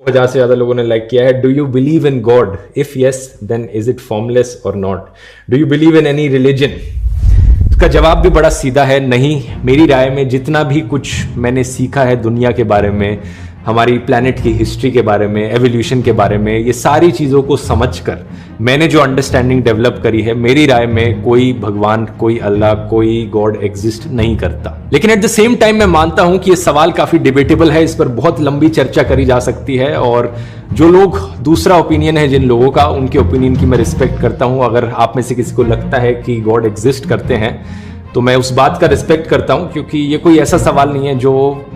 50 से ज्यादा लोगों ने लाइक किया है। Do you believe in God? If yes then is it formless और not? Do you believe in any religion? इसका जवाब भी बड़ा सीधा है, नहीं। मेरी राय में जितना भी कुछ मैंने सीखा है दुनिया के बारे में, हमारी प्लैनेट की हिस्ट्री के बारे में, एवोल्यूशन के बारे में, ये सारी चीज़ों को समझकर मैंने जो अंडरस्टैंडिंग डेवलप करी है, मेरी राय में कोई भगवान, कोई अल्लाह, कोई गॉड एग्जिस्ट नहीं करता। लेकिन एट द सेम टाइम मैं मानता हूं कि ये सवाल काफी डिबेटेबल है, इस पर बहुत लंबी चर्चा करी जा सकती है, और जो लोग दूसरा ओपिनियन है जिन लोगों का, उनके ओपिनियन की मैं रिस्पेक्ट करता हूं। अगर आप में से किसी को लगता है कि गॉड एग्जिस्ट करते हैं तो मैं उस बात का रिस्पेक्ट करता हूं, क्योंकि ये कोई ऐसा सवाल नहीं है जो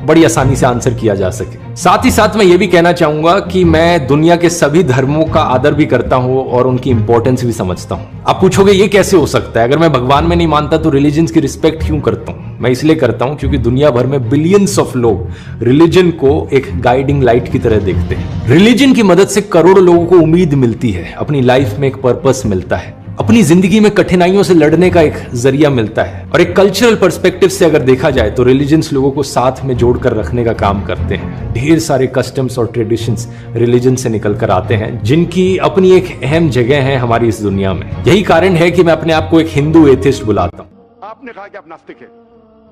बड़ी आसानी से आंसर किया जा सके। साथ ही साथ मैं ये भी कहना चाहूंगा कि मैं दुनिया के सभी धर्मों का आदर भी करता हूं और उनकी इंपॉर्टेंस भी समझता हूं। आप पूछोगे ये कैसे हो सकता है? अगर मैं भगवान में नहीं मानता तो रिलीजन की रिस्पेक्ट क्यों करता हूं? मैं इसलिए करता हूं क्योंकि दुनिया भर में बिलियंस ऑफ लोग रिलीजन को एक गाइडिंग लाइट की तरह देखते हैं। रिलीजन की मदद से करोड़ों लोगों को उम्मीद मिलती है, अपनी लाइफ में एक पर्पस मिलता है, अपनी जिंदगी में कठिनाइयों से लड़ने का एक जरिया मिलता है। और एक कल्चरल पर्सपेक्टिव से अगर देखा जाए तो रिलीजन्स लोगों को साथ में जोड़कर रखने का काम करते हैं। ढेर सारे कस्टम्स और ट्रेडिशंस रिलीजन से निकल कर आते हैं, जिनकी अपनी एक अहम जगह है हमारी इस दुनिया में। यही कारण है कि मैं अपने आप को एक हिंदू एथिस्ट बुलाता हूँ। आपने कहा कि आप नास्तिक है,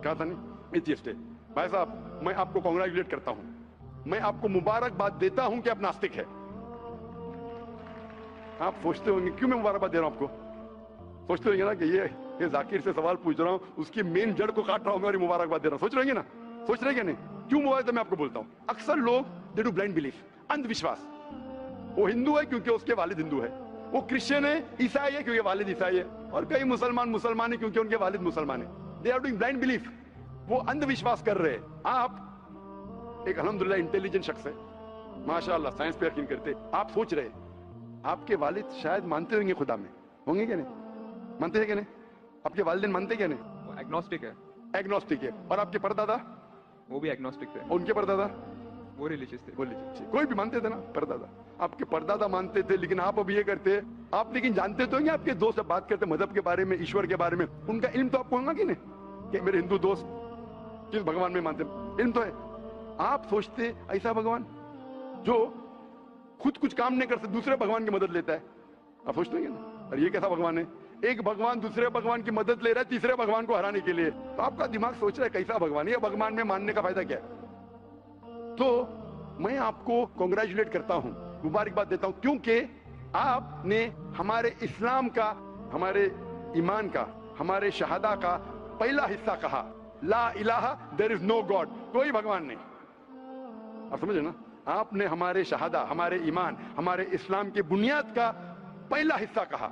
कहा था नहीं, एथिस्ट है। भाई साहब, मैं आपको कांग्रेचुलेट करता हूं, मैं आपको मुबारकबाद देता हूं कि आप नास्तिक है। आप सोचते होंगे क्यों मैं मुबारकबाद दे रहा हूं आपको? सोचते होंगे ना कि ये जाकिर से सवाल पूछ रहा हूं, उसकी मेन जड़ को काट रहा हूं और मुबारकबाद दे रहा हूं। सोच रहे हैं ना? सोच रहे हैं नहीं? क्यों मुबारक? मैं आपको बोलता हूं, अक्सर लोग दे डू ब्लाइंड बिलीफ, अंधविश्वास। वो हिंदू है क्योंकि उसके वालिद हिंदू है, वो क्रिश्चियन है, ईसाई है क्योंकि वालिद ईसाई है, और कई मुसलमान है क्योंकि उनके वालिद मुसलमान है। They are doing blind belief, वो अंधविश्वास कर रहे हैं। आप एक अल्हम्दुलिल्लाह इंटेलिजेंट शख्स है, माशाअल्लाह, साइंस पे यकीन करते। आप सोच रहे आपके वालिद शायद मानते होंगे खुदा में, होंगे क्या नहीं? मानते हैं क्या नहीं? आपके वालिदैन मानते क्या नहीं? एग्नोस्टिक है। एग्नोस्टिक है। और आपके परदादा? वो भी एग्नोस्टिक थे। उनके परदादा? वो रिलीजियस थे। वो रिलीजियस, कोई भी मानते थे ना परदादा। आपके परदादा मानते थे, लेकिन आप अब ये करते। आप लेकिन जानते तो हैं आपके दोस्त जब बात करते मजहब के बारे में, ईश्वर के बारे में, उनका इल्म तो आपको होगा कि नहीं कि मेरे हिंदू दोस्त किस भगवान में मानते? इल्म तो है। आप सोचते ऐसा भगवान जो खुद कुछ काम नहीं कर सकते, दूसरे भगवान की मदद लेता है? आप सोचते हैं ना? और ये कैसा भगवान है? एक भगवान दूसरे भगवान की मदद ले रहा है तीसरे भगवान को हराने के लिए। तो आपका दिमाग सोच रहा है कैसा भगवान है? ये भगवान में मानने का फायदा क्या है? तो मैं आपको कांग्रेचुलेट करता हूं, मुबारकबाद देता हूं, क्योंकि आपने हमारे इस्लाम का, हमारे ईमान का, हमारे शहादा का पहला हिस्सा कहा, ला इलाहा, देयर इज नो गॉड, कोई भगवान नहीं। आप समझे ना? आपने हमारे शहादा, हमारे ईमान, हमारे इस्लाम की बुनियाद का पहला हिस्सा कहा,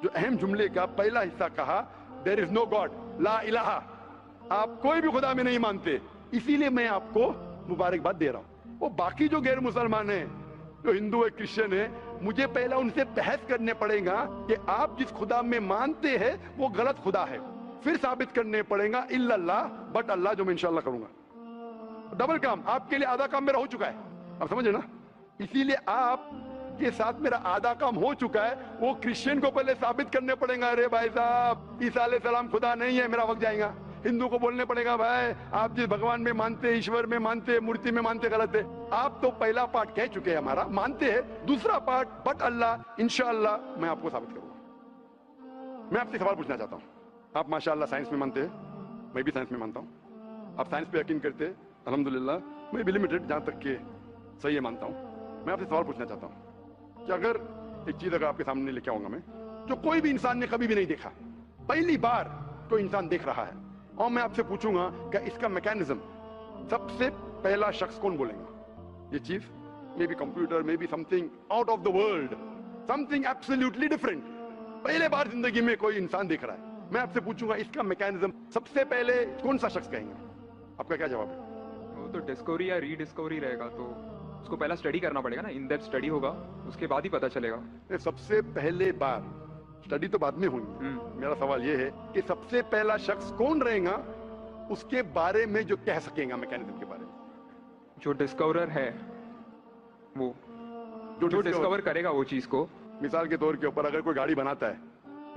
जो अहम जुमले का पहला हिस्सा कहा, देयर इज नो गॉड, ला इलाहा। आप कोई भी खुदा में नहीं मानते, इसीलिए मैं आपको मुबारकबाद दे रहा हूं। वो बाकी जो गैर मुसलमान है, जो हिंदू है, क्रिश्चियन है, मुझे पहला उनसे बहस करने पड़ेगा कि आप जिस खुदा में मानते हैं वो गलत खुदा है, फिर साबित करने पड़ेगा इल्लल्लाह बट अल्लाह, जो मैं इंशाल्लाह करूंगा। डबल काम, आपके लिए आधा काम मेरा हो चुका है, आप समझे ना? इसीलिए आप के साथ मेरा आधा काम हो चुका है। वो क्रिश्चियन को पहले साबित करने पड़ेगा, अरे भाई साहब ईसा अलैहिस्सलाम खुदा नहीं है, मेरा वक्त जाएगा। हिंदू को बोलने पड़ेगा, भाई आप जिस भगवान में मानते, ईश्वर में मानते, मूर्ति में मानते, गलत है। आप तो पहला पार्ट कह चुके हैं हमारा, मानते हैं। दूसरा पार्ट बट अल्लाह, इंशाअल्लाह मैं आपको साबित करूंगा। मैं आपसे सवाल पूछना चाहता हूं, आप माशाअल्लाह साइंस में मानते हैं, मैं भी साइंस में मानता हूं। आप साइंस पे यकीन करते हैं, अल्हम्दुलिल्लाह, मैं भी लिमिटेड जहां तक के सही है मानता हूं। मैं आपसे सवाल पूछना चाहता हूं कि अगर एक चीज अगर आपके सामने लेके आऊंगा मैं, जो कोई भी इंसान ने कभी भी नहीं देखा, पहली बार कोई इंसान देख रहा है, और मैं आपसे पूछूंगा कि इसका मैकेनिज्म, सबसे पहला शख्स कौन बोलेगा? ये चीज may be computer, may be something out of the world, something absolutely different, पहले बार जिंदगी में कोई इंसान देख रहा है। मैं आपसे पूछूंगा इसका मैकेनिज्म सबसे पहले कौन सा शख्स कहेंगे? आपका क्या जवाब है? वो तो डिस्कवरी या रीडिस्कवरी रहेगा, तो उसको पहला स्टडी करना पड़ेगा ना, इन डेप्थ स्टडी होगा, उसके बाद ही पता चलेगा। सबसे पहले बार स्टडी तो बाद में होगी। मेरा सवाल यह है कि सबसे पहला शख्स कौन रहेगा उसके बारे में जो कह सकेगा मैकेनिज्म के बारे में? जो डिस्कवरर है, वो जो डिस्कवर करेगा वो चीज को। मिसाल के तौर के ऊपर अगर कोई गाड़ी बनाता है,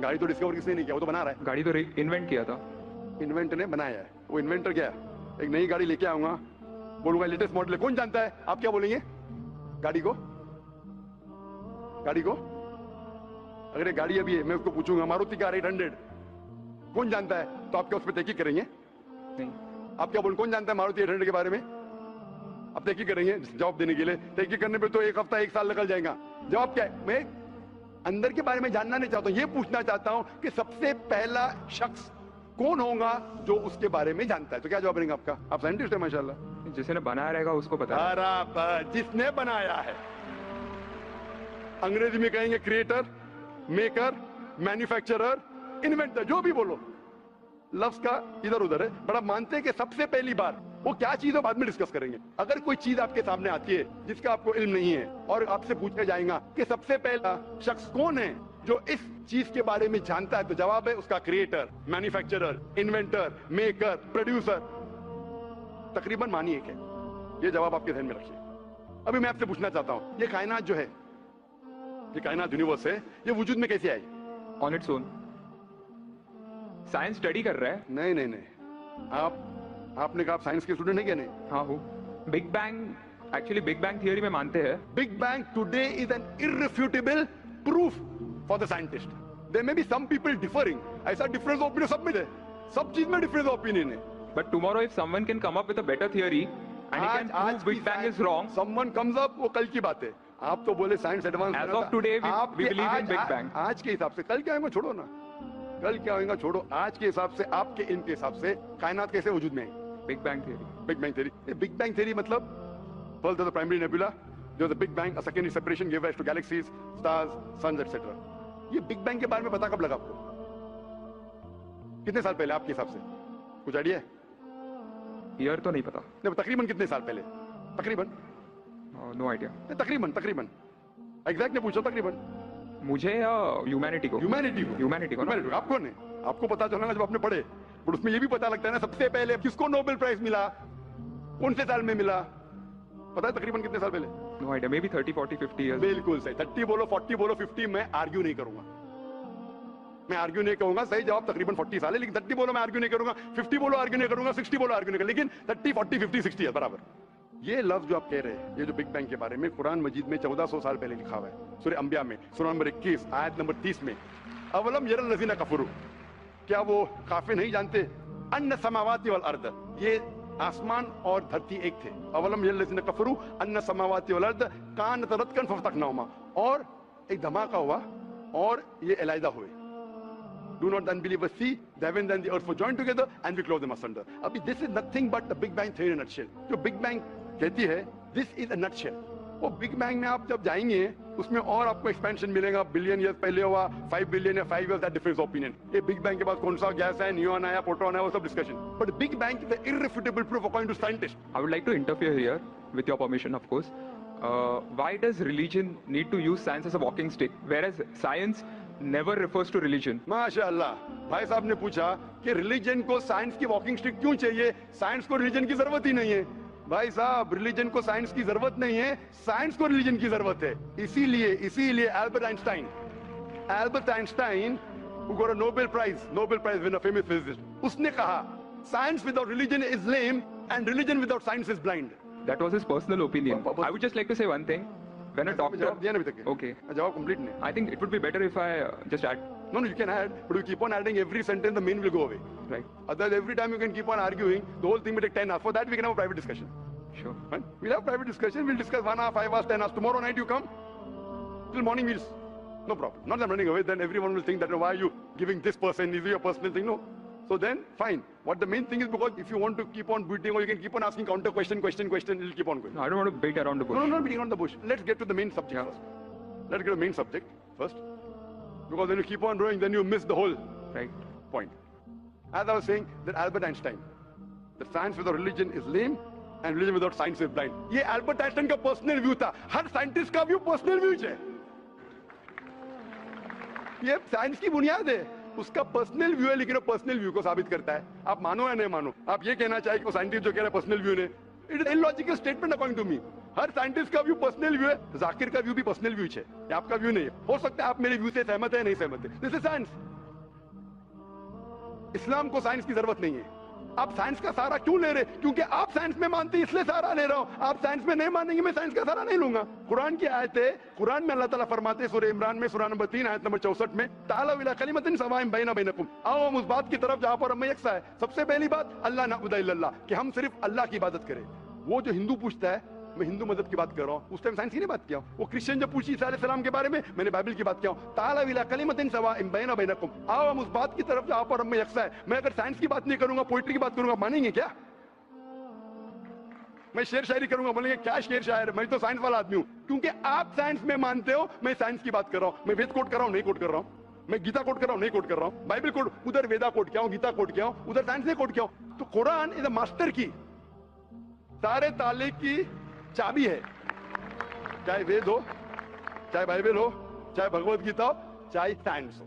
गाड़ी तो डिस्कवर किसने नहीं किया, वो तो बना रहा है। गाड़ी तो इन्वेंट किया था, इन्वेंटर ने बनाया है। वो इन्वेंटर क्या है? एक नई गाड़ी लेके आऊंगा, बोलूंगा लेटेस्ट मॉडल है, कौन जानता है? आप क्या बोलेंगे? गाड़ी को अगर ये गाड़ी अभी है, मैं उसको पूछूंगा मारुति कार 800 कौन जानता है, तो आप क्या उस पर तहकीक करेंगे? नहीं। आप क्या बोल, कौन जानता है मारुति 800 के बारे में? आप तहकीक करेंगे जवाब देने के लिए? तहकीक करने पे तो 1 हफ्ता 1 साल निकल जाएगा। जवाब क्या है? मैं अंदर के बारे में जानना नहीं चाहता हूं, ये पूछना चाहता हूं कि सबसे पहला शख्स कौन होगा जो उसके बारे में जानता है। तो क्या जवाब देंगे आपका? आप साइंटिस्ट है माशाल्लाह। जिसने बनाया रहेगा उसको पता है। बराबर, जिसने बनाया है। अंग्रेजी में कहेंगे क्रिएटर, मेकर, मैन्युफैक्चरर, इन्वेंटर, जो भी बोलो, लफ्ज का इधर उधर है। बड़ा मानते हैं कि सबसे पहली बार वो क्या चीज है बाद में डिस्कस करेंगे। अगर कोई चीज आपके सामने आती है जिसका आपको इल्म नहीं है और आपसे पूछा जाएगा कि सबसे पहला शख्स कौन है जो इस चीज के बारे में जानता है, तो जवाब है उसका creator, manufacturer, inventor, maker, producer. तकरीबन मानिए कि ये जवाब आपके ध्यान में रखिए। अभी मैं आपसे पूछना चाहता हूं, ये कायनात जो है, ये कायनात यूनिवर्स है, ये वजूद में कैसे आई? On its own. Science study कर रहा है। नहीं नहीं नहीं, आपने कहा आप साइंस के स्टूडेंट हैं क्या? नहीं। हाँ हूँ। Big bang, actually big bang theory में मानते हैं। Big bang today is an irrefutable proof for the scientist. There may be some people differing, ऐसा डिफरेंस ऑफ ओपिनियन सब में है, सब चीज में डिफरेंस ऑफ ओपिनियन है। But tomorrow if someone can come up with a better theory and he can prove big bang is wrong, someone comes up, वो कल की बात है। आप तो बोले science advance. Age of today we believe in big bang. आज के हिसाब से, कल क्या होगा छोड़ो ना, कल क्या होगा छोड़ो, आज के हिसाब से, आपके इल्म के हिसाब से कायनात कैसे वजूद में है? Big bang theory. Big bang theory. Big bang theory मतलब फर्स्ट द प्राइमरी नेबुला, जो the big bang, a secondary separation give rise to galaxies, stars, suns etcetera. ये बिग बैंग के बारे में पता कब लगा आपको? कितने साल पहले आपके हिसाब से? कुछ आइडिया है? ईयर तो नहीं पता। नहीं, तकरीबन कितने साल पहले? तकरीबन नो आइडिया। तकरीबन एग्जैक्ट ने पूछा, तकरीबन। मुझे या ह्यूमैनिटी को? ह्यूमैनिटी को। आपको नहीं, आपको पता चला जब आपने पढ़े, पर उसमें ये भी पता लगता है ना सबसे पहले किसको नोबेल प्राइज मिला, कौन से साल में मिला, पता है तकरीबन कितने साल पहले? No idea, maybe 30, 40, 50 years. बिल्कुल सही। 30 बोलो, 40 बोलो, 50, मैं आर्ग्यू नहीं करूंगा, मैं आर्ग्यू नहीं कहूंगा। सही जवाब तकरीबन 40 साल है, लेकिन 30 बोलो मैं आर्ग्यू नहीं करूंगा, 50 बोलो आर्ग्यू नहीं करूंगा, 60 बोलो आर्ग्यू नहीं करूंगा, लेकिन 30, 40, 50, 60 है बराबर। ये लफ्ज जो आप कह रहे हैं, ये जो बिग बैंग के बारे में कुरान मजीद में 1400 साल पहले लिखा हुआ है, सूरह अंबिया में, सूरह नंबर 21 आयत नंबर 30 में, अवलम यरल लज़ीना कफरू, क्या वो काफिर नहीं जानते, अन्ना समावाति वल अर्द, ये आसमान और धरती एक थे। अवलम यरल लज़ीना कफरू अन्ना समावाति वल अर्द कानत रतकन फफतकनाहुमा, और एक धमाका हुआ और ये अलहदा हुए। Do not the unbelievers see the heaven and the earth were joined together and we close them asunder. अभी this is nothing but the Big Bang theory in a nutshell. जो Big Bang कहती है, this is a nutshell. वो Big Bang में आप जब जाएंगे उसमें और आपको एक्सपेंशन मिलेगा, बिलियन ईयर्स पहले हुआ, 5 बिलियन या 5 years, that difference of opinion. ये Big Bang के बाद कौन सा गैस है, न्यूट्रॉन आया, प्रोटॉन आया, वो सब discussion. But Big Bang is the irrefutable proof according to scientists. I would like to interfere here, with your permission, of course. Why does religion need to use science as a walking stick, whereas science never refers to religion? माशाअल्लाह, भाई साहब ने पूछा कि religion को science की walking stick क्यों चाहिए, साइंस को रिलीजन की जरूरत ही नहीं है। भाई साहब, रिलीजन को साइंस की जरूरत नहीं है, साइंस को रिलीजन की जरूरत है। इसीलिए Albert Einstein, who got a Nobel Prize winner, famous physicist, उसने कहा science without religion is lame and religion without science is blind. That was his personal opinion. I would just like to say one thing. When a doctor... जवाब दिया ना अभी तक? Okay. जवाब complete नहीं। I think it would be better if I just add. No, you can add, but you keep on adding every sentence, the meaning will go away. Right. Otherwise, every time you can keep on arguing, the whole thing will take 10 hours. For that, we can have a private discussion. Sure. Right? We'll have private discussion. We'll discuss 1 hour, 5 hours, 10 hours. Tomorrow night you come. Till morning we'll... No problem. Not that I'm running away. Then everyone will think that, why are you giving this person? Is it your personal thing? No. So then, fine. What the main thing is, because if you want to keep on beating, or you can keep on asking counter question, it'll keep on going. No, I don't want to beat around the bush. No, not beating around the bush. Let's get to the main subject first. Let's get to the main subject first. Because when you keep on rowing, then you miss the whole point. As I was saying, that Albert Einstein, that science without religion is lame, and religion without science is blind. ये Albert Einstein का personal view था. हर scientist का view personal view है. ये science की बुनियाद है, उसका पर्सनल व्यू है, लेकिन वो पर्सनल व्यू को साबित करता है। आप मानो या नहीं मानो, आप ये कहना चाहिए कि वो साइंटिस्ट जो कह रहा है पर्सनल व्यू ने, it is illogical statement according to me. हर साइंटिस्ट का व्यू पर्सनल व्यू है, जाकिर का व्यू भी पर्सनल व्यू है, आपका व्यू नहीं है। हो सकता है आप मेरे व्यू से सहमत है, नहीं सहमत है, दिस इज साइंस। इस्लाम को साइंस की जरूरत नहीं है, आप साइंस का सहारा क्यों ले रहे? क्योंकि आप साइंस में मानते हैं इसलिए सहारा ले रहा हूं। आप साइंस में नहीं मानेंगे, मैं साइंस का सहारा नहीं लूंगा। कुरान की आयत है, कुरान में अल्लाह ताला फरमाते हैं सूरह इमरान में सूरह नंबर 3 आयत नंबर 64 में, ताला इला कलिमतिन सवाइन बैना बैनकुम, आओ हम उस बात की तरफ जहां पर हम यकसा है। सबसे पहली बात अल्लाह नअबुद इल्लल्लाह, कि हम सिर्फ अल्लाह की इबादत करें। वो जो हिंदू पूछता है, मैं हिंदू मदद की बात कर रहा हूँ, उस टाइम साइंस की नहीं बात किया। वो क्रिश्चियन जब पूछी ईसा अलैहिस्सलाम के बारे में, मैंने बाइबल की बात किया। ताला इला कलिमतिन सवाइन बैना बैनकुम, आओ हम उस बात की तरफ जहां पर हम यकसा है। मैं अगर साइंस की बात नहीं करूंगा, पोइट्री की बात करूंगा, मानेंगे क्या? मैं शेर शायरी करूंगा, बोलेंगे क्या शेर शायर, मैं तो साइंस वाला आदमी हूं। क्योंकि आप साइंस में मानते हो, मैं साइंस की बात कर रहा हूं। मैं वेद कोट कर रहा हूं, नहीं कोट कर रहा हूं। मैं गीता कोट कर रहा हूं, नहीं कोट कर रहा हूं। बाइबल कोट, उधर वेदा कोट किया हूं, गीता कोट किया हूं, उधर साइंस नहीं कोट किया हूं। तो कुरान इज अ मास्टर की, सारे ताले की चाबी है। चाहे वेद हो, चाहे बाइबल हो, चाहे भगवत गीता हो, चाहे साइंस हो।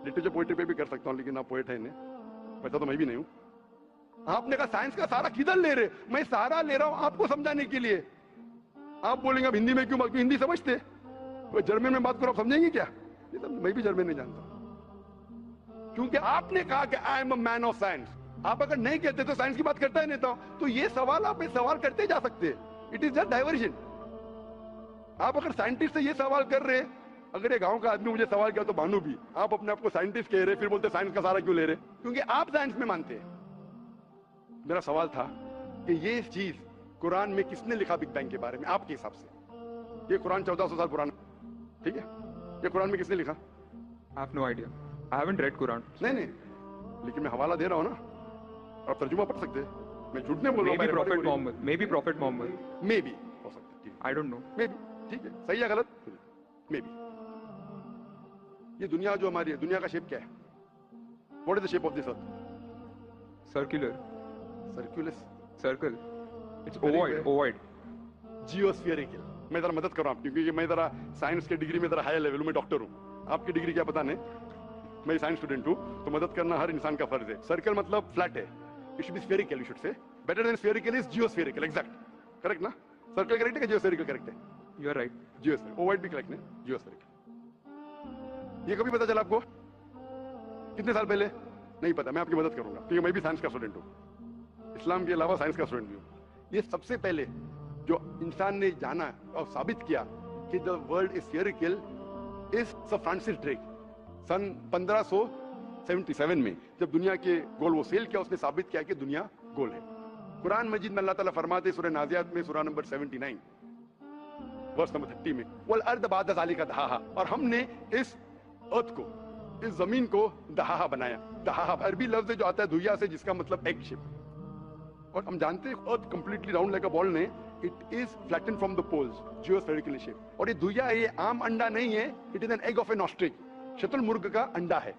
लिटरेचर पोइट्री पे भी कर सकता हूं, लेकिन आप पोएट है नहीं, वैसा तो मैं भी नहीं हूं। आपने कहा साइंस का सहारा किधर ले रहे? मैं सहारा ले रहा हूं आपको समझाने के लिए। आप बोलेंगे अब हिंदी में क्यों? हिंदी समझते? तो जर्मन में बात करो, आप समझेंगे क्या? मैं भी जर्मन नहीं जानता, क्योंकि आपने कहा कि I am a man of science. आप अगर नहीं कहते तो साइंस की बात करता ही नहीं था। तो ये सवाल आप सवाल करते जा सकते। It is just diversion. आप अगर साइंटिस्ट से ये सवाल कर रहे, अगर ये गांव का आदमी मुझे सवाल किया तो भानु भी, आप अपने आप को साइंटिस्ट कह रहे, फिर बोलते साइंस का सहारा क्यों ले रहे? क्योंकि आप साइंस में मानते हैं। मेरा सवाल था कि ये चीज कुरान में किसने लिखा बिग बैंग के बारे में आपके हिसाब से? ये कुरान 1400 साल पुराना, ठीक है? ये कुरान में किसने लिखा? I have no idea. I haven't read Quran. नहीं, लेकिन मैं हवाला दे रहा हूं ना, आप तर्जुमा पढ़ सकते हैं। मैं झूठ नहीं बोल रहा हूं। Maybe Prophet Muhammad. Maybe Prophet Muhammad. May be हो सकता है, ठीक है। I don't know. May be, ठीक है, सही है गलत, मे बी। ये दुनिया जो हमारी है, दुनिया का शेप क्या है? What is the shape of this earth? Circular. सर्कुलस, Circle. It's Very ovoid. well. Ovoid. जियोस्फेरिकल। मैं जरा मदद कर रहा हूं आपकी, क्योंकि मैं जरा साइंस के डिग्री में जरा हाई लेवल में डॉक्टर हूं। आपकी डिग्री क्या पता नहीं, मैं साइंस स्टूडेंट हूं, तो मदद करना हर इंसान का फर्ज है। सर्कल मतलब फ्लैट है, it should be spherical, you should say. Better than spherical is geospherical, exact, correct ना? सर्कल करेक्ट है कि जियोस्फेरिकल करेक्ट है? You are right. Geospherical, ovoid भी करेक्ट है, जियोस्फेरिकल। ये कभी पता चला आपको? कितने साल पहले? नहीं पता, मैं आपकी मदद करूंगा, क्योंकि मैं भी साइंस का स्टूडेंट हूं, इस्लाम के अलावा साइंस का स्टूडेंट भी हूं। ये सबसे पहले जो इंसान ने जाना और साबित किया कि the world is spherical is sir Francis Drake. सन 1577 में जब दुनिया के गोल वो सेल किया, उसने साबित किया कि दुनिया गोल है। कुरान मजीद में अल्लाह ताला फरमाते सूरह नाज़ियात में सूरह नंबर 79 वर्स नंबर 30 में, वल अर्द बाद ज़ालिका दहाहा, और हमने इस अर्थ को, इस जमीन को दहाहा बनाया। दहाहा अरबी लफ्ज जो आता है दुया से, जिसका मतलब एग शेप। और हम जानते हैं earth completely round like a ball नहीं, it is flatten from the poles, geospherical shape. और ये दुया, ये आम अंडा नहीं है, it is an egg of an ostrich, शतुरमुर्ग का अंडा है।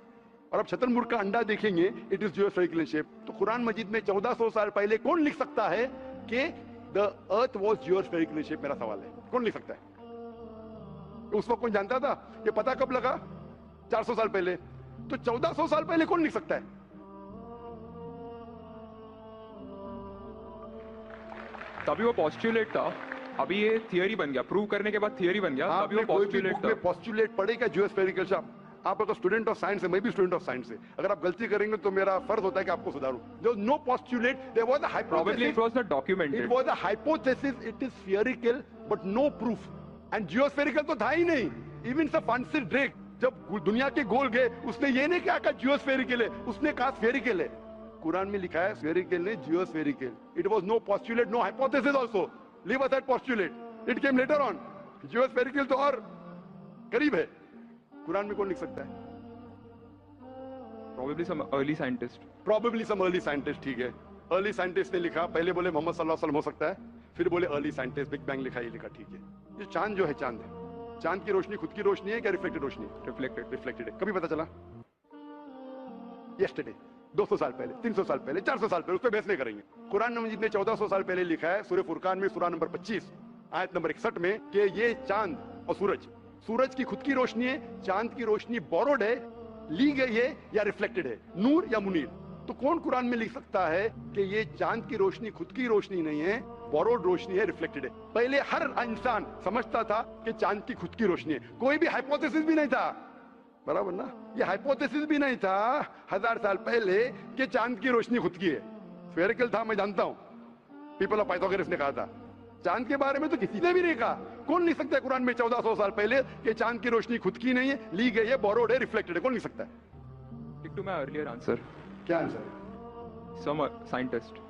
और अब शतुरमुर्ग का अंडा देखेंगे, इट इज जियोस्फेरिकल शेप। तो कुरान मजीद में 1400 साल पहले कौन लिख सकता है कि द अर्थ वाज जियोस्फेरिकल शेप? मेरा सवाल है, कौन लिख सकता है? उस वक्त कौन जानता था? ये पता कब लगा? 400 साल पहले। तो 1400 साल पहले कौन लिख सकता है? तभी वो पॉस्टुलेट था, अभी ये थियरी बन गया, प्रूव करने के बाद थियरी बन गया। तभी वो पॉस्टुलेट था। पॉस्टुलेट पढ़ेगा जियोस्फेरिकल शेप। आप अगर स्टूडेंट ऑफ साइंस है, मैं भी स्टूडेंट ऑफ साइंस है, अगर आप गलती करेंगे तो मेरा फर्ज होता है कि आपको सुधारूं। There was no postulate, there was a hypothesis, Probably it was not documented. It was a hypothesis, it is spherical but no proof. And geospherical तो था ही नहीं। इवन सर फ्रांसिस ड्रेक जब दुनिया के गोल गए, उसने ये नहीं कहा जियोस्फेरिकल है, उसने कहा स्फेरिकल है। कुरान में लिखा है स्फेरिकल ने geospherical. It was no postulate, no hypothesis also. Leave aside postulate, it came later on. Geospherical तो और करीब है। कुरान में कौन लिख सकता है? Probably some early scientist. Probably some early scientist, ठीक है। अर्ली साइंटिस्ट ने लिखा, पहले बोले मोहम्मद सल्लल्लाहु अलैहि वसल्लम हो सकता है, फिर बोले अर्ली साइंटिस्ट, बिग बैंग लिखा, ये लिखा, ठीक है। ये चांद जो है, चांद है, चांद की रोशनी खुद की रोशनी है क्या रिफ्लेक्टेड रोशनी? रिफ्लेक्टेड है। कभी पता चला? यस्टरडे, 200 साल पहले, 300 साल पहले, 400 साल पहले, उस पर बहस नहीं करेंगे। कुरान मजीद ने 1400 साल पहले लिखा है सूरह फुरकान में सूरह नंबर 25 आयत नंबर 61 में कि ये चांद और सूरज की खुद की रोशनी है, चांद की रोशनी बोरोड है, ली गई है या रिफ्लेक्टेड है, नूर या मुनीर। तो कौन कुरान में लिख सकता है कि ये चांद की रोशनी खुद की रोशनी नहीं है, बोरोड रोशनी है, रिफ्लेक्टेड है? पहले हर इंसान समझता था कि चांद की खुद की रोशनी है, कोई भी हाइपोथेसिस भी नहीं था, बराबर ना? ये हाइपोथेसिस भी नहीं था 1000 साल पहले कि चांद की रोशनी खुद की है। स्फेरिकल था, मैं जानता हूं, पीपल ऑफ पाइथागोरस ने कहा था। चांद के बारे में तो किसी ने भी नहीं कहा। कौन लिख सकता है कुरान में 1400 साल पहले कि चांद की रोशनी खुद की नहीं है, ली गई है, बोरोड है, रिफ्लेक्टेड है? कौन लिख सकता है? Stick to my earlier answer. क्या आंसर है? Some scientist.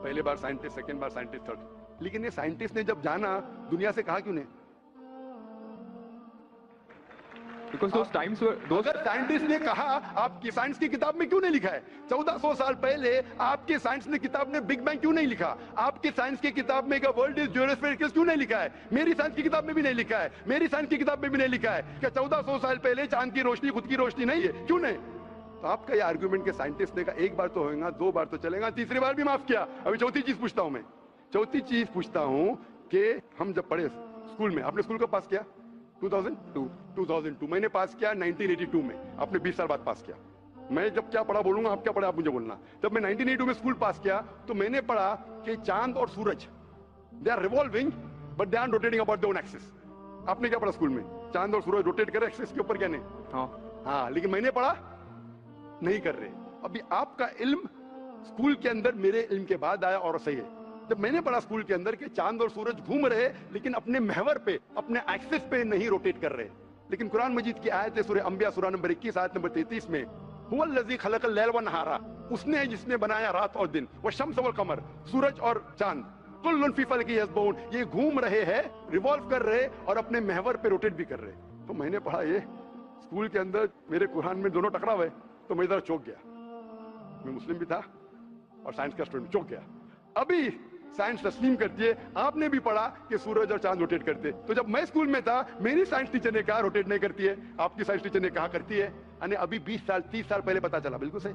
पहले बार साइंटिस्ट, सेकंड बार साइंटिस्ट, थर्ड। लेकिन ये साइंटिस्ट ने जब जाना, दुनिया से कहा क्यों नहीं? Because those times were those. अगर साइंटिस्ट ने कहा, आपकी साइंस की किताब में क्यों नहीं लिखा है? 1400 साल पहले आपके साइंस ने किताब ने बिग बैंग क्यों नहीं लिखा? आपकी साइंस की किताब में वर्ल्ड इज ज्योस्फेरिकल क्यों नहीं लिखा है? मेरी साइंस की किताब में भी नहीं लिखा है, मेरी साइंस की किताब में भी नहीं लिखा है कि 1400 साल पहले चांद की रोशनी खुद की रोशनी नहीं है। क्यों नहीं? तो आपका ये आर्गुमेंट के साइंटिस्ट ने कहा एक बार तो होगा, दो बार तो चलेगा, तीसरी बार भी माफ किया। अभी चौथी चीज पूछता हूं मैं, चौथी चीज पूछता हूं कि हम जब पढ़े स्कूल में, आपने स्कूल को पास किया 2002 मैंने पास किया 1982 में, आपने 20 साल बाद पास किया। मैं जब क्या पढ़ा बोलूंगा, आप क्या पढ़ा आप मुझे बोलना। जब मैं 1982 में स्कूल पास किया तो मैंने पढ़ा कि चांद और सूरज they are revolving but they are rotating about their own axis. आपने क्या पढ़ा स्कूल में? चांद और सूरज रोटेट कर एक्सिस के ऊपर, क्या नहीं? हाँ, लेकिन मैंने पढ़ा नहीं कर रहे। अभी आपका इल्म स्कूल के अंदर मेरे इल्म के बाद आया और सही है। जब मैंने पढ़ा स्कूल के अंदर कि चांद और सूरज घूम रहे लेकिन अपने महवर पे, अपने एक्सिस पे नहीं रोटेट कर रहे। लेकिन कुरान मजीद की आयत है सूरह अंबिया सूरह नंबर 21 आयत नंबर 33 में, हुवल्लज़ी खलक़ल लैल व नहारा, उसने है जिसने बनाया रात और दिन, व शम्स वल कमर, सूरज और चांद, कुल्लुन फी फलकिन यस्बहून, ये घूम रहे हैं, रिवॉल्व कर रहे और अपने महवर पे रोटेट भी कर रहे। तो मैंने पढ़ा ये स्कूल के अंदर, मेरे कुरान में दोनों टकरा हुए, तो मैं इधर चौंक गया। मैं मुस्लिम भी था और साइंस का स्टूडेंट, चौंक गया। अभी साइंस तस्लीम करती है, आपने भी पढ़ा कि सूरज और चांद रोटेट करते। तो जब मैं स्कूल में था, मेरी साइंस टीचर ने कहा रोटेट नहीं करती है, आपकी साइंस टीचर ने कहा करती है। यानी अभी 20 साल 30 साल पहले पता चला, बिल्कुल सही।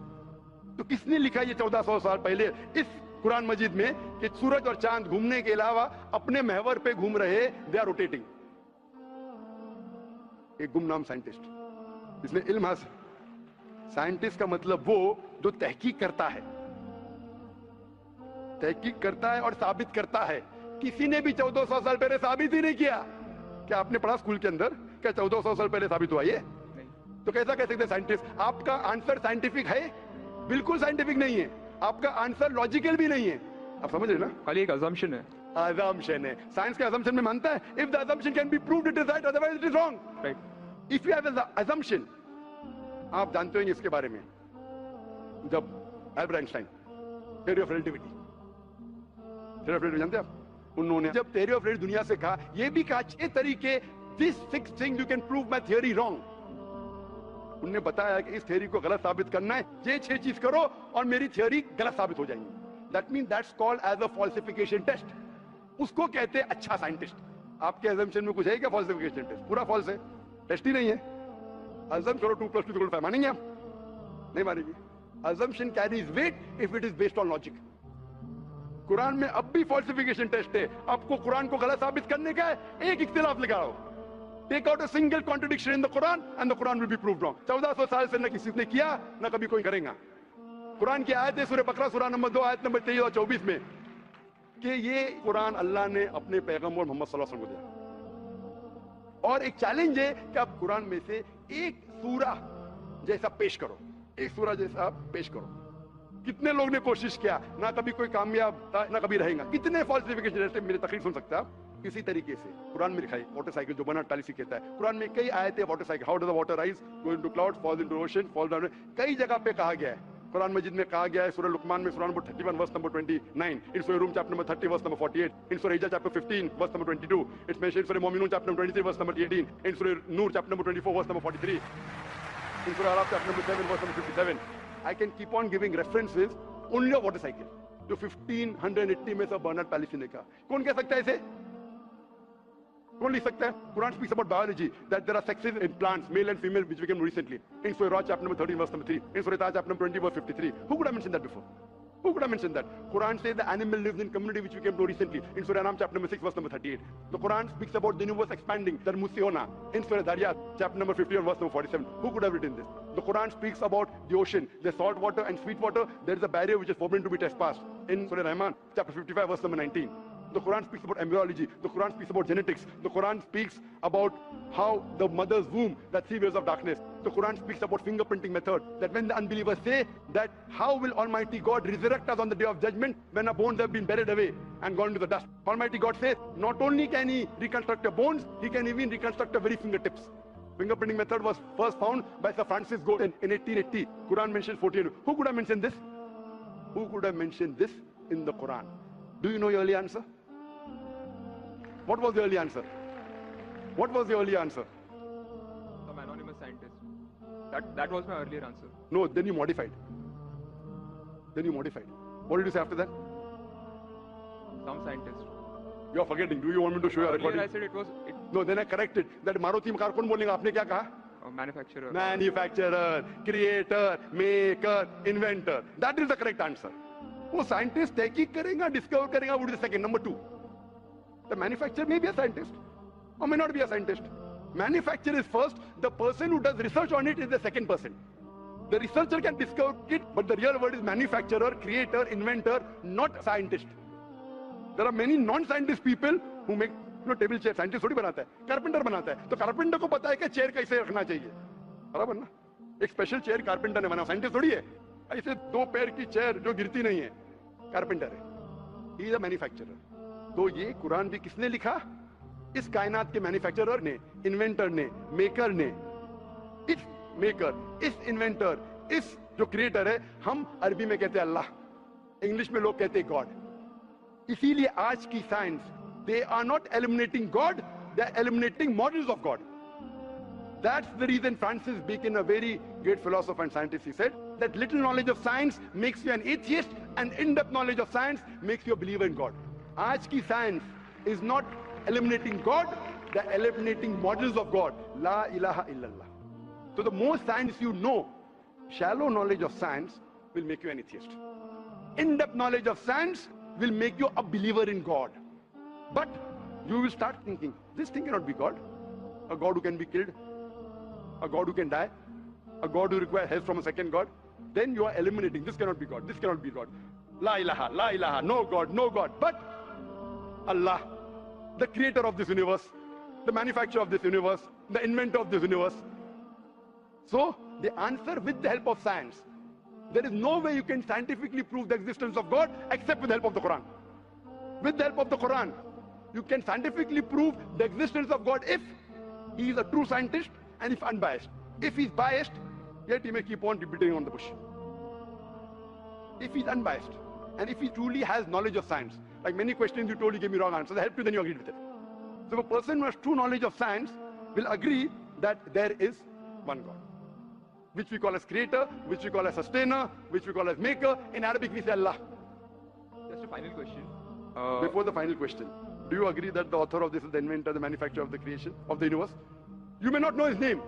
तो किसने लिखा ये 1400 साल पहले इस कुरान मजीद में कि सूरज और चांद घूमने के अलावा अपने महवर पे घूम रहे, दे आर रोटेटिंग? एक गुमनाम साइंटिस्ट जिसने इल्म हासिल। साइंटिस्ट का मतलब वो जो तहकीक करता है, तहकीक करता है और साबित करता है। किसी ने भी 1400 साल पहले साबित ही नहीं किया। क्या आपने पढ़ा स्कूल के अंदर क्या 1400 साल पहले साबित हुआ ये? तो कैसा कह सकते साइंटिस्ट? आपका आंसर साइंटिफिक है? बिल्कुल साइंटिफिक नहीं है। आपका आंसर लॉजिकल भी नहीं है। आप समझ रहे ना? खाली एक assumption है। assumption है। साइंस का assumption में मानता है, if the assumption can be proved it is right, otherwise it is wrong. Right. If you have an assumption, आप जानते होंगे इसके बारे में, जब Albert Einstein theory of relativity, theory of relativity जानते हैं आप? उन्होंने जब थ्योरी ऑफ रिलेटिविटी दुनिया से कहा, ये भी कहा 6 तरीके, this 6 things you can prove my theory wrong. उन्होंने बताया कि इस थ्योरी को गलत साबित करना है, ये 6 चीज करो और मेरी थ्योरी गलत साबित हो जाएगी। That mean that's called as a falsification test. उसको कहते हैं अच्छा साइंटिस्ट। आपके assumption में कुछ है क्या फॉल्सिफिकेशन टेस्ट? पूरा फॉल्स है, टेस्ट ही नहीं है। assume करो 2 + 2 = 5, मानेंगे आप? नहीं मानेंगे। assumption carries weight if it is based on logic. Quran में अब भी फॉल्सिफिकेशन टेस्ट है। आपको कुरान को गलत साबित करने का है, एक इख्तिलाफ लगाओ, take out a single contradiction in the Quran and the Quran will be proved wrong. 1400 साल से न किसी ने किया, न कभी कोई करेगा। कुरान की आयत है सूरह बकरा सूरह नंबर 2 आयत नंबर 23 और 24 में कि ये कुरान अल्लाह ने अपने पैगंबर मोहम्मद सल्लल्लाहु अलैहि वसल्लम को दिया। और एक चैलेंज है कि आप कुरान में से एक सूरा जैसा पेश करो, एक सूरा जैसा पेश करो। कितने लोग ने कोशिश किया, ना कभी कोई कामयाब था, ना कभी रहेगा। कितने फॉल्सिफिकेशन जैसे मेरी तकरीर सुन सकते हैं आप। किसी तरीके से कुरान में लिखा है वाटर साइकिल जो बना टालिसी कहता है। कुरान में कई आयतें water cycle, how does the water rise, go into cloud, falls into ocean, fall down, कई जगह पे कहा गया है। कुरान मजीद में कहा गया है सूरह लुकमान में सूरह नंबर 31 वर्स नंबर 29, इन सूरह Rum chapter number 30 verse number 48, in सूरह Hijr chapter 15 verse number 22, it's mentioned सूरह Muminun chapter number 23 verse number 18, in सूरह Nur chapter number 24 verse number 43, in सूरह Araf chapter number 7 verse number 57। I can keep on giving references only of water cycle जो 1580 में सब Bernard policy ने कहा। कौन कह सकता है इसे? कौन लिख सकता है? Quran speaks about biology that there are sexes in plants, male and female, which we came recently. In Surah Ra chapter number 13 verse number 3. In Surah Taha chapter number 20 verse 53. Who could have mentioned that before? Who could have mentioned that? Quran says the animal lives in community, which we came to recently. In Surah Anam chapter number 6 verse number 38. The Quran speaks about the universe expanding, the Musiona. In Surah Dariyat chapter number 50 verse number 47. Who could have written this? The Quran speaks about the ocean, the salt water and sweet water. There is a barrier which is forbidden to be trespassed. In Surah Rahman chapter 55 verse number 19. The Quran speaks about embryology. The Quran speaks about genetics. The Quran speaks about how the mother's womb, that 3 waves of darkness. The Quran speaks about fingerprinting method. That when the unbelievers say that how will Almighty God resurrect us on the day of judgment when our bones have been buried away and gone to the dust. Almighty God says not only can He reconstruct your bones, He can even reconstruct your very fingertips. Fingerprinting method was first found by Sir Francis Galton in 1880. Quran mentions 14. Who could have mentioned this? Who could have mentioned this in the Quran? Do you know your early answer? What was the early answer? What was the early answer? Some anonymous scientist. That was my earlier answer. No, then you modified. Then you modified. What did you say after that? Some scientist. You are forgetting. Do you want me to show you a Earlier recording? I said it was No, then I corrected. That Maruti car कौन बोलेगा? आपने क्या कहा? a manufacturer. Manufacturer, creator, maker, inventor. That is the correct answer. वो scientist तहकीक करेगा, discover करेगा, would be the second. Number 2. The manufacturer may be a scientist or may not be a scientist. Manufacturer is first. The person who does research on it is the second person. The researcher can discover it, but the real word is manufacturer, creator, inventor, not scientist. There are many non-scientist people who make table chair. Scientist थोड़ी बनाता है, carpenter बनाता है. तो carpenter को पता है कि चेयर कैसे रखना चाहिए, बराबर ना? एक स्पेशल चेयर कारपेंटर ने बनाया, साइंटिस्ट थोड़ी है. ऐसे 2 पैर की चेयर जो गिरती नहीं है, कारपेंटर है. He is a manufacturer. तो ये कुरान भी किसने लिखा? इस कायनात के मैन्युफैक्चरर ने, इन्वेंटर ने, मेकर ने. इस मेकर, इस इन्वेंटर, इस जो क्रिएटर है, हम अरबी में कहते हैं अल्लाह, इंग्लिश में लोग कहते हैं गॉड. इसीलिए आज की science, they are not eliminating God, they are eliminating models of God. That's the reason Francis Bacon, a very great philosopher and scientist, he said that little knowledge of science makes you an atheist and in-depth knowledge of science makes you a believer in God. Aaj ki science is not eliminating God, they are eliminating models of God. La ilaha illallah. So the more science you know, shallow knowledge of science will make you an atheist. In-depth knowledge of science will make you a believer in God. But you will start thinking, this thing cannot be God. A God who can be killed, a God who can die, a God who requires help from a second God. Then you are eliminating, this cannot be God, this cannot be God. La ilaha, no God, no God. But Allah, the creator of this universe, the manufacturer of this universe, the inventor of this universe. So the answer with the help of science. There is no way you can scientifically prove the existence of God except with the help of the Quran. With the help of the Quran, you can scientifically prove the existence of God if he is a true scientist and if unbiased. If he is biased, yet he may keep on beating on the bush. If he is unbiased and if he truly has knowledge of science, like many questions you told, you gave me wrong answers, I helped you, then you agreed with it. So a person who has true knowledge of science will agree that there is one God, which we call as creator, which we call as sustainer, which we call as maker. In Arabic we say Allah. Just a final question. Before the final question, do you agree that the author of this is the inventor, the manufacturer of the creation of the universe? You may not know his name.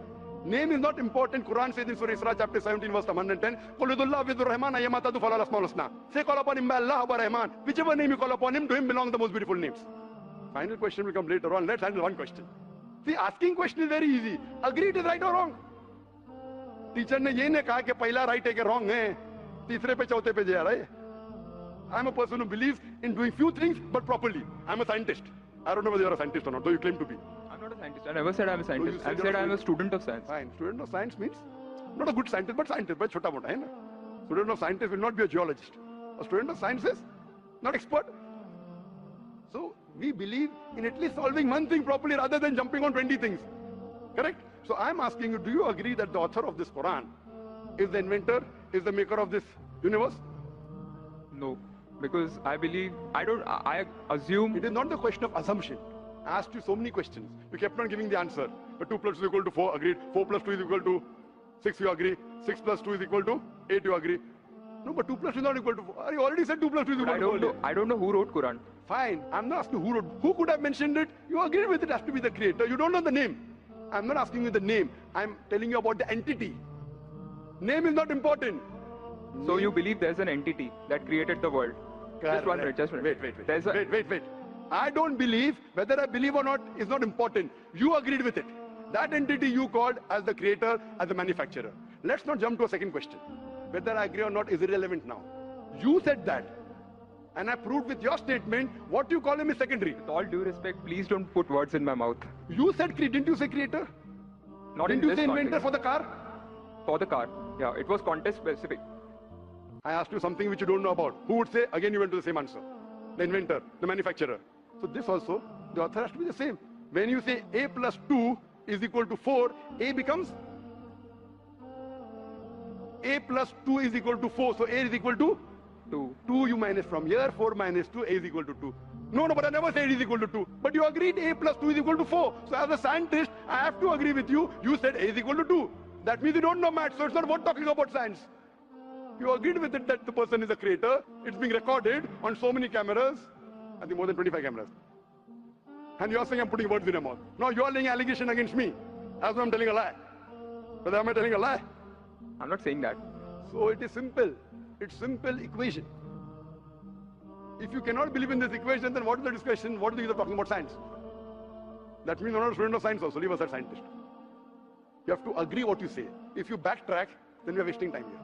Name is not important. Quran says in Surah Isra chapter 17 verse 110, قُلْ ادُوا اللَّهُ وَالرَّحْمَنَ أَيَّمَا تَدْعُوا فَلَهُ الْأَسْمَاءُ الْحُسْنَى. Say call upon him by Allah or by Rahman. Whichever name you call upon him, to him belong the most beautiful names. Final question will come later on. Let's handle one question. See, asking question is very easy. Agree it is right or wrong. Teacher ने ये नहीं कहा कि पहला right है कि wrong है, तीसरे पे चौथे पे जा रहा है. I'm a person who believes in doing few things but properly. I'm a scientist. I don't know whether you're a scientist or not, though you claim to be. I'm not a scientist. I never said I'm a scientist. I said I'm a student of science. Fine. Student of science means not a good scientist, but scientist. But chota mota hai na. Student of scientist will not be a geologist. A student of science is not expert. So we believe in at least solving one thing properly rather than jumping on 20 things. Correct? So I'm asking you, do you agree that the author of this Quran is the inventor, is the maker of this universe? No. Because I believe, I assume... It is not the question of assumption. I asked you so many questions. You kept on giving the answer. But 2 plus 2 is equal to 4, agreed. 4 plus 2 is equal to 6, you agree. 6 plus 2 is equal to 8, you agree. No, but 2 plus 2 is not equal to 4. You already said 2 plus 2 is equal to 4. I don't know who wrote Quran. Fine. I'm not asking who wrote. Who could have mentioned it? You agreed with it has to be the creator. You don't know the name. I'm not asking you the name. I'm telling you about the entity. Name is not important. So you believe there's an entity that created the world? Just one minute, just one minute. Wait. I don't believe, whether I believe or not is not important. You agreed with it. That entity you called as the creator, as the manufacturer. Let's not jump to a second question. Whether I agree or not is irrelevant now. You said that. and I proved with your statement what you call him is secondary. With all due respect, please don't put words in my mouth. You said didn't you say creator? Not Didn't in you this say inventor context. for the car? For the car. Yeah, it was context specific. I asked you something which you don't know about. Who would say? Again, you went to the same answer. The inventor, the manufacturer. So this also, the author has to be the same. When you say a plus 2 is equal to 4, a becomes a plus 2 is equal to 4. So a is equal to 2. 2 you minus from here, 4 minus 2, a is equal to 2. No, but I never said it is equal to 2. But you agreed a plus 2 is equal to 4. So as a scientist, I have to agree with you. You said a is equal to 2. That means you don't know maths, so it's not worth talking about science. You agreed with it that the person is a creator. It's being recorded on so many cameras. I think more than 25 cameras. And you're saying I'm putting words in your mouth. No, you're laying allegation against me. As though I'm telling a lie. But am I telling a lie? I'm not saying that. So it is simple. It's simple equation. If you cannot believe in this equation, then what is the discussion? What is the use of talking about science? That means you're not a student of science also. Leave aside scientist. You have to agree what you say. If you backtrack, then you're wasting time here.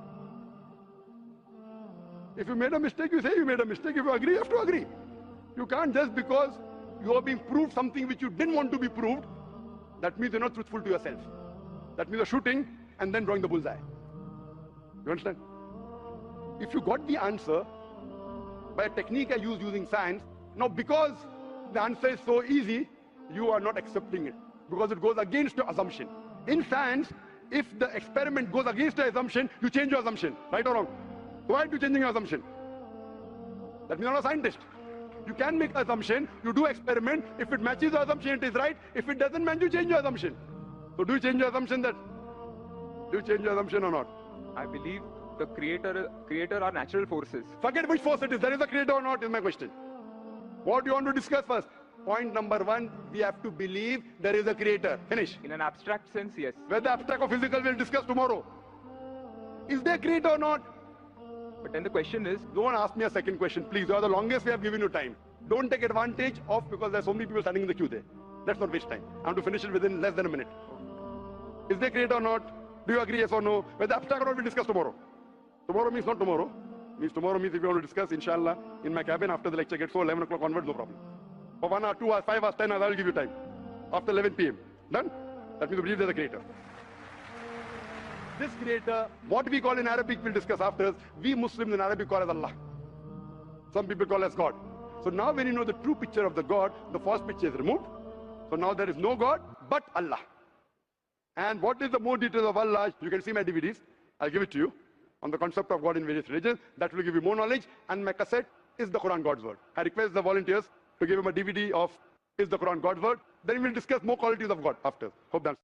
If you made a mistake, you say you made a mistake. If you agree, you have to agree. You can't just because you are being proved something which you didn't want to be proved, that means you're not truthful to yourself. That means you're shooting and then drawing the bullseye. You understand? If you got the answer by a technique I use using science, now because the answer is so easy, you are not accepting it because it goes against your assumption. In science, if the experiment goes against your assumption, you change your assumption, right or wrong? Why are you changing your assumption? That means you're not a scientist. You can make an assumption, you do experiment, if it matches your assumption, it is right. If it doesn't match, you change your assumption. So do you change your assumption or not? I believe the creator are natural forces. Forget which force it is, there is a creator or not is my question. What do you want to discuss first? Point number 1, we have to believe there is a creator. Finish. In an abstract sense, yes. Whether abstract or physical, we'll discuss tomorrow. Is there a creator or not? But then the question is, Don't ask me a second question, please. You are the longest we have given you time. Don't take advantage of because there's so many people standing in the queue there. Let's not waste time. I want to finish it within less than a minute. Is there a creator or not? Do you agree, yes or no? Whether abstract or not, we'll discuss tomorrow. Tomorrow means not tomorrow. Tomorrow means if you want to discuss, inshallah, in my cabin after the lecture gets so 11 o'clock onwards, no problem. For 1 hour, 2 hours, 5 hours, 10 hours, I will give you time. After 11 p.m. Done? That means you believe there's a creator. This creator, what we call in Arabic, we'll discuss after. We Muslims in Arabic call as Allah. Some people call as God. So now when you know the true picture of the God, the false picture is removed. So now there is no God but Allah. And what is the more details of Allah? You can see my DVDs. I'll give it to you on the concept of God in various religions. That will give you more knowledge. And my cassette is the Quran God's Word. I request the volunteers to give him a DVD of Is the Quran God's Word. Then we'll discuss more qualities of God after. Hope that's